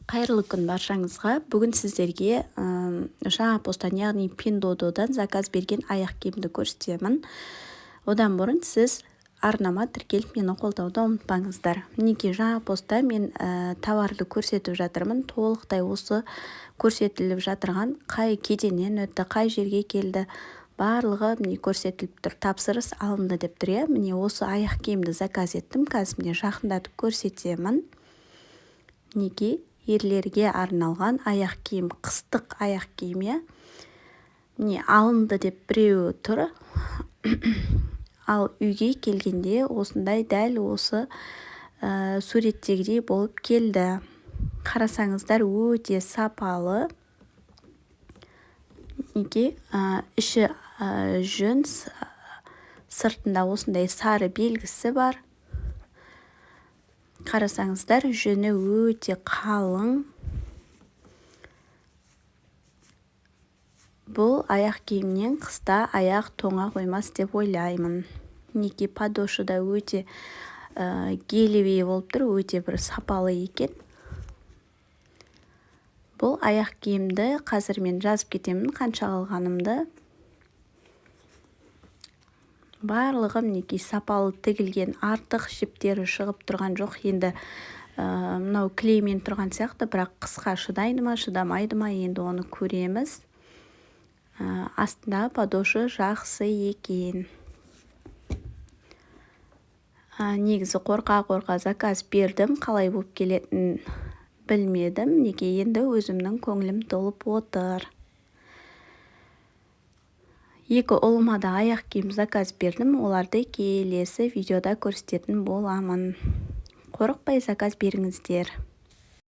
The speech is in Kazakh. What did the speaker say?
Қайырлы күн баршаңызға. Бүгін сіздерге жаңа посттан, яғни Pinduoduoдан заказ берген аяқ киімді көрсетемін. Одан бұрын сіз арнама тіркеліп мені қолдауды ұмытпаңыздар. Мінекей жаңа постта мен товарды көрсетіп жатырмын. Толықтай осы көрсетіліп жатырған қай кеденнен өтті, қай жерге келді, барлығы міне көрсетіліп тұр. Тапсырыс алынды деп тұр. Міне осы аяқ киімді заказ еттім. Қазір міне жақындатып көрсетемін. Мінекей ерлерге арналған аяқ киім, қыстық аяқ киім. Міне алынды деп біреуі тұр. Ал үйге келгенде осындай дәл осы суреттегідей болып келді. Қарасаңыздар, өте сапалы. Мінекей іші жүн, сыртында осындай сары белгісі бар. Қарасаңыздар, жүні өте қалың. Бұл аяқ киімнен қыста аяқ тоңа қоймас деп ойлаймын. Мінекей подошва да өте гелевей болып тұр, өте бір сапалы екен. Бұл аяқ киімді қазір мен жазып кетемін қанша алғанымды. Барлығы мінекей сапалы тігілген, артық жіптері шығып тұрған жоқ. Енді мынау клеймен тұрған сияқты, бірақ қысқа шыдайды ма, шыдамайды ма, енді оны көреміз. Астында подошва жақсы екен. Негізі қорқа заказ бердім, қалай болып келетінін білмедім. Неге енді өзімнің көңілім толып отыр. Екі ұлыма да аяқ киім заказ бердім. Оларды келесі видеода көрсететін боламын. Қорықпай заказ беріңіздер.